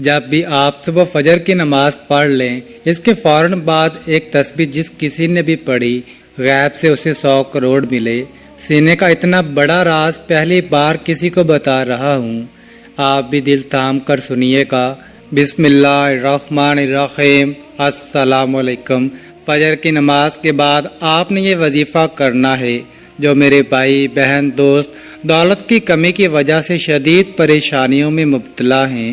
جب بھی آپ صبح فجر کی نماز پڑھ لیں، اس کے فوراً بعد ایک تسبیح جس کسی نے بھی پڑھی، غیب سے اسے 100 کروڑ ملے۔ سینے کا اتنا بڑا راز پہلی بار کسی کو بتا رہا ہوں، آپ بھی دل تھام کر سنیے گا۔ بسم اللہ الرحمن الرحیم۔ السلام علیکم۔ فجر کی نماز کے بعد آپ نے یہ وظیفہ کرنا ہے۔ جو میرے بھائی بہن دوست دولت کی کمی کی وجہ سے شدید پریشانیوں میں مبتلا ہیں،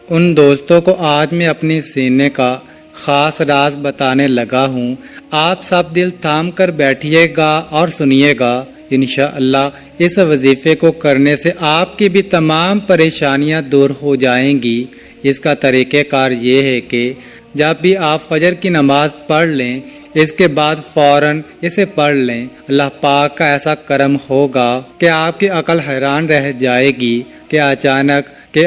ان دوستوں کو آج میں اپنے سینے کا خاص راز بتانے لگا ہوں۔ آپ سب دل تھام کر بیٹھیے گا اور سنیے گا۔ انشاءاللہ اس وظیفے کو کرنے سے آپ کی بھی تمام پریشانیاں دور ہو جائیں گی۔ اس کا طریقہ کار یہ ہے کہ جب بھی آپ فجر کی نماز پڑھ لیں، اس کے بعد فوراً اسے پڑھ لیں۔ اللہ پاک کا ایسا کرم ہوگا کہ آپ کی عقل حیران رہ جائے گی کہ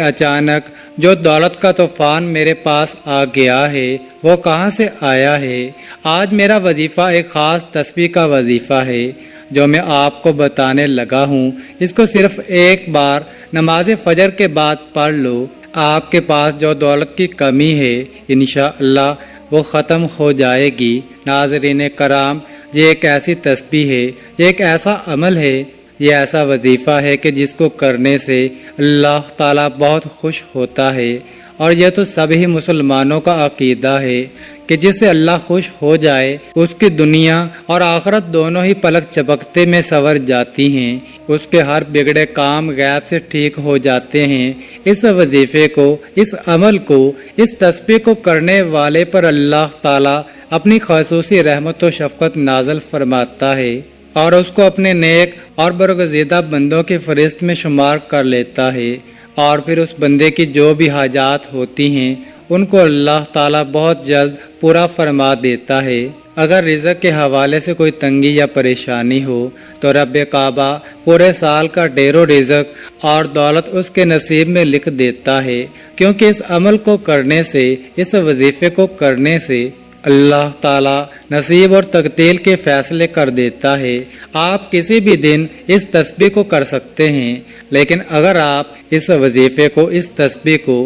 اچانک جو دولت کا طوفان میرے پاس آ گیا ہے وہ کہاں سے آیا ہے۔ آج میرا وظیفہ ایک خاص تسبیح کا وظیفہ ہے جو میں آپ کو بتانے لگا ہوں۔ اس کو صرف ایک بار نماز فجر کے بعد پڑھ لو، آپ کے پاس جو دولت کی کمی ہے انشاءاللہ وہ ختم ہو جائے گی۔ ناظرین کرام، یہ ایک ایسی تسبیح ہے، یہ ایک ایسا عمل ہے، یہ ایسا وظیفہ ہے کہ جس کو کرنے سے اللہ تعالیٰ بہت خوش ہوتا ہے، اور یہ تو سبھی مسلمانوں کا عقیدہ ہے کہ جس سے اللہ خوش ہو جائے اس کی دنیا اور آخرت دونوں ہی پلک چپکتے میں سنور جاتی ہیں، اس کے ہر بگڑے کام غیب سے ٹھیک ہو جاتے ہیں۔ اس وظیفے کو، اس عمل کو، اس تسبیح کو کرنے والے پر اللہ تعالیٰ اپنی خصوصی رحمت و شفقت نازل فرماتا ہے اور اس کو اپنے نیک اور برگزیدہ بندوں کی فہرست میں شمار کر لیتا ہے، اور پھر اس بندے کی جو بھی حاجات ہوتی ہیں ان کو اللہ تعالیٰ بہت جلد پورا فرما دیتا ہے۔ اگر رزق کے حوالے سے کوئی تنگی یا پریشانی ہو تو رب کعبہ پورے سال کا ڈھیر و رزق اور دولت اس کے نصیب میں لکھ دیتا ہے، کیونکہ اس عمل کو کرنے سے، اس وظیفے کو کرنے سے اللہ تعالیٰ نصیب اور تقدیر کے فیصلے کر دیتا ہے۔ آپ کسی بھی دن اس تسبیح کو کر سکتے ہیں، لیکن اگر آپ اس وظیفے کو، اس تسبیح کو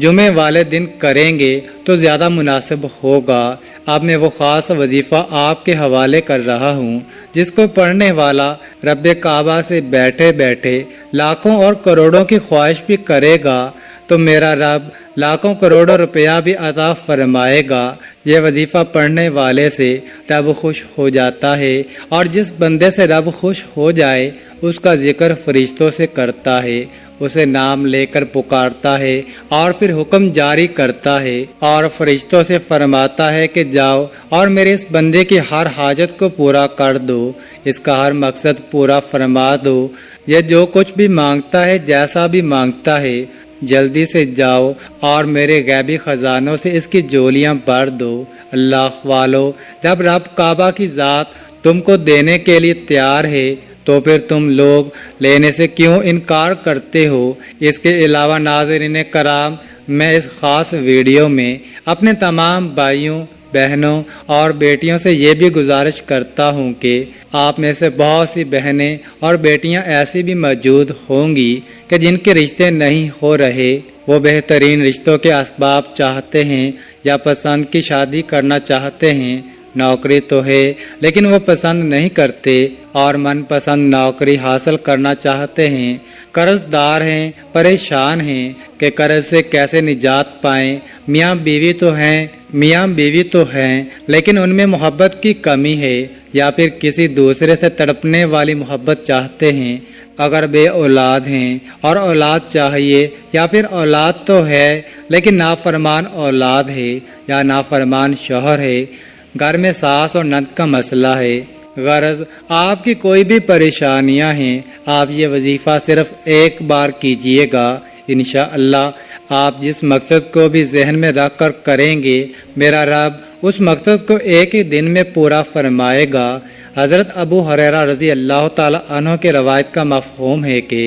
جمعے والے دن کریں گے تو زیادہ مناسب ہوگا۔ اب میں وہ خاص وظیفہ آپ کے حوالے کر رہا ہوں جس کو پڑھنے والا رب کعبہ سے بیٹھے بیٹھے لاکھوں اور کروڑوں کی خواہش بھی کرے گا تو میرا رب لاکھوں کروڑوں روپیہ بھی عطا فرمائے گا۔ یہ وظیفہ پڑھنے والے سے رب خوش ہو جاتا ہے، اور جس بندے سے رب خوش ہو جائے اس کا ذکر فرشتوں سے کرتا ہے، اسے نام لے کر پکارتا ہے اور پھر حکم جاری کرتا ہے اور فرشتوں سے فرماتا ہے کہ جاؤ اور میرے اس بندے کی ہر حاجت کو پورا کر دو، اس کا ہر مقصد پورا فرما دو۔ یہ جو کچھ بھی مانگتا ہے، جیسا بھی مانگتا ہے، جلدی سے جاؤ اور میرے غیبی خزانوں سے اس کی جولیاں بھر دو۔ اللہ والو، جب رب کعبہ کی ذات تم کو دینے کے لیے تیار ہے تو پھر تم لوگ لینے سے کیوں انکار کرتے ہو؟ اس کے علاوہ ناظرین کرام، میں اس خاص ویڈیو میں اپنے تمام بھائیوں، بہنوں اور بیٹیوں سے یہ بھی گزارش کرتا ہوں کہ آپ میں سے بہت سی بہنیں اور بیٹیاں ایسی بھی موجود ہوں گی کہ جن کے رشتے نہیں ہو رہے، وہ بہترین رشتوں کے اسباب چاہتے ہیں یا پسند کی شادی کرنا چاہتے ہیں۔ نوکری تو ہے لیکن وہ پسند نہیں کرتے اور من پسند نوکری حاصل کرنا چاہتے ہیں۔ قرض دار ہیں، پریشان ہیں کہ قرض سے کیسے نجات پائیں۔ میاں بیوی تو ہیں لیکن ان میں محبت کی کمی ہے، یا پھر کسی دوسرے سے تڑپنے والی محبت چاہتے ہیں۔ اگر بے اولاد ہیں اور اولاد چاہیے، یا پھر اولاد تو ہے لیکن نافرمان اولاد ہے یا نافرمان شوہر ہے، گھر میں ساس اور نند کا مسئلہ ہے، غرض آپ کی کوئی بھی پریشانیاں ہیں، آپ یہ وظیفہ صرف ایک بار کیجئے گا۔ انشاءاللہ آپ جس مقصد کو بھی ذہن میں رکھ کر کریں گے، میرا رب اس مقصد کو ایک ہی دن میں پورا فرمائے گا۔ حضرت ابو ہریرہ رضی اللہ تعالی عنہ کی روایت کا مفہوم ہے کہ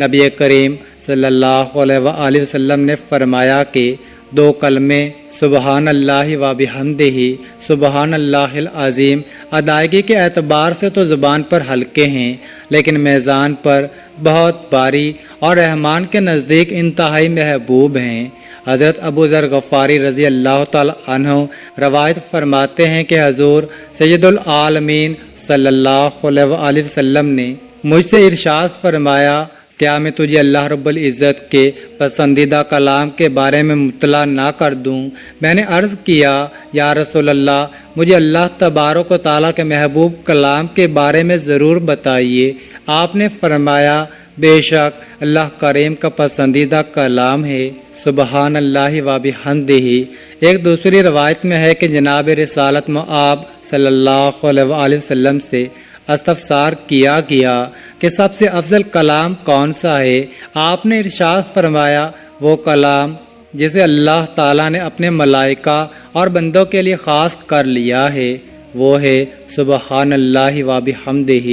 نبی کریم صلی اللہ علیہ وآلہ وسلم نے فرمایا کہ 2 کلمے سبحان اللہ و بحمدہ سبحان اللہ العظیم ادائیگی کے اعتبار سے تو زبان پر ہلکے ہیں لیکن میزان پر بہت بھاری اور رحمان کے نزدیک انتہائی محبوب ہیں۔ حضرت ابو ذر غفاری رضی اللہ تعالی عنہ روایت فرماتے ہیں کہ حضور سید العالمین صلی اللہ علیہ وآلہ وسلم نے مجھ سے ارشاد فرمایا، کیا میں تجھے اللہ رب العزت کے پسندیدہ کلام کے بارے میں مطلع نہ کر دوں؟ میں نے عرض کیا، یا رسول اللہ، مجھے اللہ تبارک و تعالیٰ کے محبوب کلام کے بارے میں ضرور بتائیے۔ آپ نے فرمایا، بے شک اللہ کریم کا پسندیدہ کلام ہے، سبحان اللہ و بحمدہ۔ ایک دوسری روایت میں ہے کہ جناب رسالت مآب صلی اللہ علیہ وآلہ وسلم سے استفسار کیا گیا کہ سب سے افضل کلام کون سا ہے؟ آپ نے ارشاد فرمایا، وہ کلام جسے اللہ تعالیٰ نے اپنے ملائکہ اور بندوں کے لیے خاص کر لیا ہے، وہ ہے سبحان اللہ و بحمدہ۔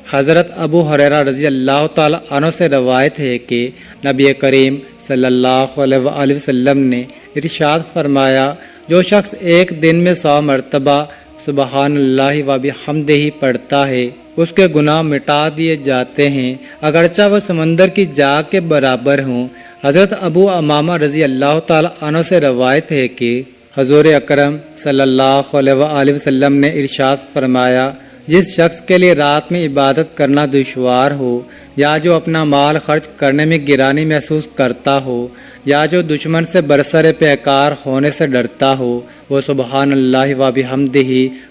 حضرت ابو ہریرہ رضی اللہ تعالی عنہ سے روایت ہے کہ نبی کریم صلی اللہ علیہ وآلہ وسلم نے ارشاد فرمایا، جو شخص ایک دن میں 100 مرتبہ سبحان اللہ و بحمدہ پڑھتا ہے، اس کے گناہ مٹا دیے جاتے ہیں، اگرچہ وہ سمندر کی جاگ کے برابر ہوں۔ حضرت ابو امامہ رضی اللہ تعالی عنہ سے روایت ہے کہ حضور اکرم صلی اللہ علیہ وآلہ وسلم نے ارشاد فرمایا، جس شخص کے لیے رات میں عبادت کرنا دشوار ہو، یا جو اپنا مال خرچ کرنے میں گرانی محسوس کرتا ہو، یا جو دشمن سے برسر پیکار ہونے سے ڈرتا ہو، وہ سبحان اللہ و بحمدہ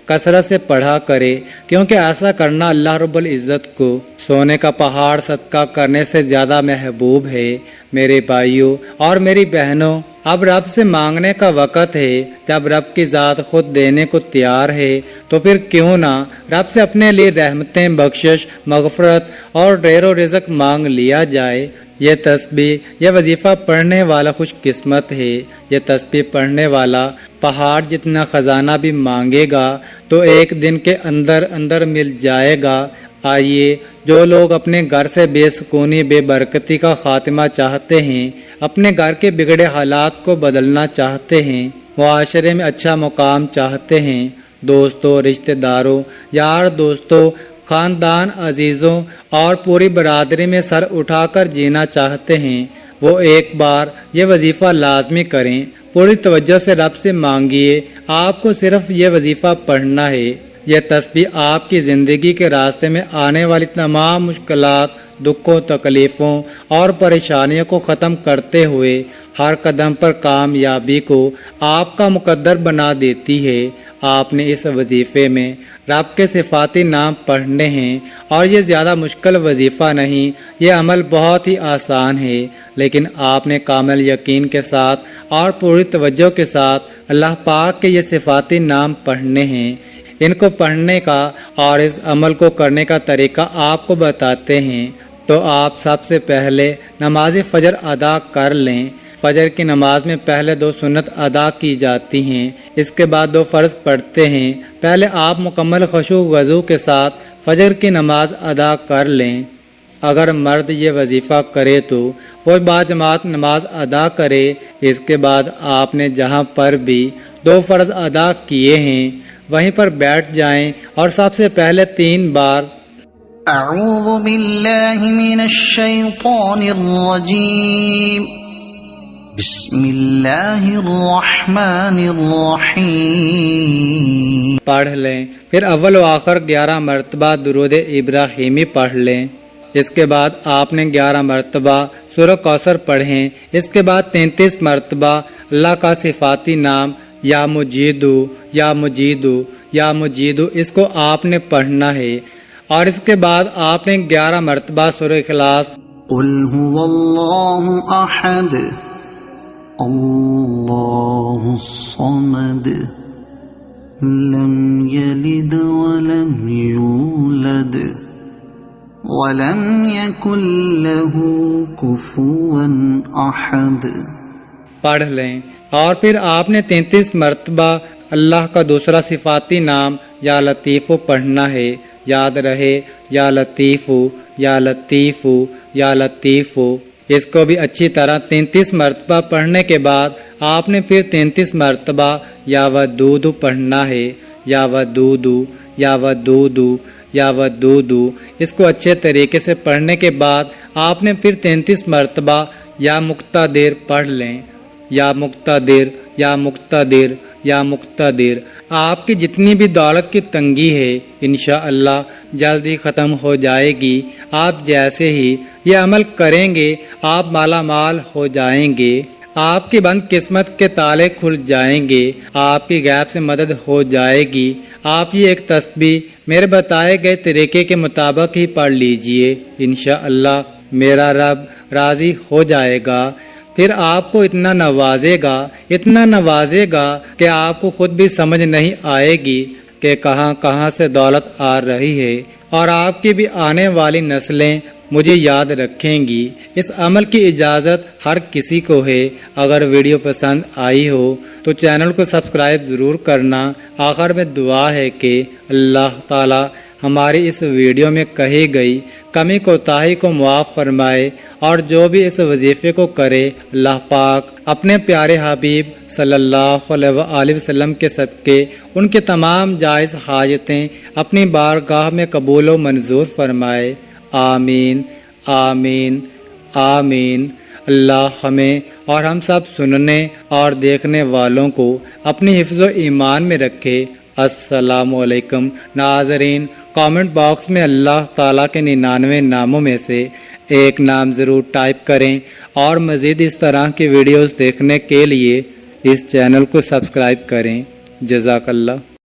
کثرت سے پڑھا کرے، کیونکہ ایسا کرنا اللہ رب العزت کو سونے کا پہاڑ صدقہ کرنے سے زیادہ محبوب ہے۔ میرے بھائیوں اور میری بہنوں، اب رب سے مانگنے کا وقت ہے۔ جب رب کی ذات خود دینے کو تیار ہے تو پھر کیوں نہ رب سے اپنے لیے رحمتیں، بخشش، مغفرت اور ڈیر و رزق مانگ لیا جائے۔ یہ تسبیح، یہ وظیفہ پڑھنے والا خوش قسمت ہے۔ یہ تسبیح پڑھنے والا پہاڑ جتنا خزانہ بھی مانگے گا تو ایک دن کے اندر اندر مل جائے گا۔ آئیے، جو لوگ اپنے گھر سے بے سکونی، بے برکتی کا خاتمہ چاہتے ہیں، اپنے گھر کے بگڑے حالات کو بدلنا چاہتے ہیں، معاشرے میں اچھا مقام چاہتے ہیں، دوستوں، رشتہ داروں، یار دوستوں، خاندان، عزیزوں اور پوری برادری میں سر اٹھا کر جینا چاہتے ہیں، وہ ایک بار یہ وظیفہ لازمی کریں۔ پوری توجہ سے رب سے مانگیے۔ آپ کو صرف یہ وظیفہ پڑھنا ہے۔ یہ تسبیح آپ کی زندگی کے راستے میں آنے والی تمام مشکلات، دکھوں، تکلیفوں اور پریشانیوں کو ختم کرتے ہوئے ہر قدم پر کامیابی کو آپ کا مقدر بنا دیتی ہے۔ آپ نے اس وظیفے میں رب کے صفاتی نام پڑھنے ہیں، اور یہ زیادہ مشکل وظیفہ نہیں، یہ عمل بہت ہی آسان ہے، لیکن آپ نے کامل یقین کے ساتھ اور پوری توجہ کے ساتھ اللہ پاک کے یہ صفاتی نام پڑھنے ہیں۔ ان کو پڑھنے کا اور اس عمل کو کرنے کا طریقہ آپ کو بتاتے ہیں۔ تو آپ سب سے پہلے نماز فجر ادا کر لیں۔ فجر کی نماز میں پہلے 2 سنت ادا کی جاتی ہیں، اس کے بعد 2 فرض پڑھتے ہیں۔ پہلے آپ مکمل خشوع و وضو کے ساتھ فجر کی نماز ادا کر لیں۔ اگر مرد یہ وظیفہ کرے تو وہ باجماعت نماز ادا کرے۔ اس کے بعد آپ نے جہاں پر بھی 2 فرض ادا کیے ہیں وہیں پر بیٹھ جائیں اور سب سے پہلے 3 بار اعوذ باللہ من الشیطان الرجیم بسم اللہ الرحمن الرحیم پڑھ لیں۔ پھر اول و آخر 11 مرتبہ درود ابراہیمی پڑھ لیں۔ اس کے بعد آپ نے 11 مرتبہ سورہ کوثر پڑھیں۔ اس کے بعد 33 مرتبہ اللہ کا صفاتی نام یا مجیدو، یا مجیدو، یا مجیدو، اس کو آپ نے پڑھنا ہے۔ اور اس کے بعد آپ نے 11 مرتبہ سورہ اخلاص قل هو اللہ احد اللہ الصمد لم یلد ولم یولد ولم یکن له کفوا احد پڑھ لیں۔ اور پھر آپ نے 33 مرتبہ اللہ کا دوسرا صفاتی نام یا لطیفو پڑھنا ہے۔ یاد رہے، یا لطیفو، یا لطیفو، یا لطیفو۔ اس کو بھی اچھی طرح 33 مرتبہ پڑھنے کے بعد آپ نے پھر 33 مرتبہ یا ودودو پڑھنا ہے۔ یا ودودو، یا ودودو، یا ودودو۔ اس کو اچھے طریقے سے پڑھنے کے بعد آپ نے پھر 33 مرتبہ یا مقتدر پڑھ لیں۔ یا مقتدر یا مقتدر یا مقتدر۔ آپ کی جتنی بھی دولت کی تنگی ہے انشاءاللہ جلد ہی ختم ہو جائے گی۔ آپ جیسے ہی یہ عمل کریں گے آپ مالا مال ہو جائیں گے، آپ کی بند قسمت کے تالے کھل جائیں گے، آپ کی غیب سے مدد ہو جائے گی۔ آپ یہ ایک تسبیح میرے بتائے گئے طریقے کے مطابق ہی پڑھ لیجئے، انشاءاللہ میرا رب راضی ہو جائے گا۔ پھر آپ کو اتنا نوازے گا کہ آپ کو خود بھی سمجھ نہیں آئے گی کہ کہاں کہاں سے دولت آ رہی ہے، اور آپ کی بھی آنے والی نسلیں مجھے یاد رکھیں گی۔ اس عمل کی اجازت ہر کسی کو ہے۔ اگر ویڈیو پسند آئی ہو تو چینل کو سبسکرائب ضرور کرنا۔ آخر میں دعا ہے کہ اللہ تعالی ہماری اس ویڈیو میں کہی گئی کمی کوتاہی کو معاف فرمائے، اور جو بھی اس وظیفے کو کرے اللہ پاک اپنے پیارے حبیب صلی اللہ علیہ وآلہ وسلم کے صدقے ان کے تمام جائز حاجتیں اپنی بارگاہ میں قبول و منظور فرمائے۔ آمین آمین آمین۔ اللہ ہمیں اور ہم سب سننے اور دیکھنے والوں کو اپنی حفظ و ایمان میں رکھے۔ السلام علیکم ناظرین، کامنٹ باکس میں اللہ تعالیٰ کے 99 ناموں میں سے ایک نام ضرور ٹائپ کریں، اور مزید اس طرح کی ویڈیوز دیکھنے کے لیے اس چینل کو سبسکرائب کریں۔ جزاک اللہ۔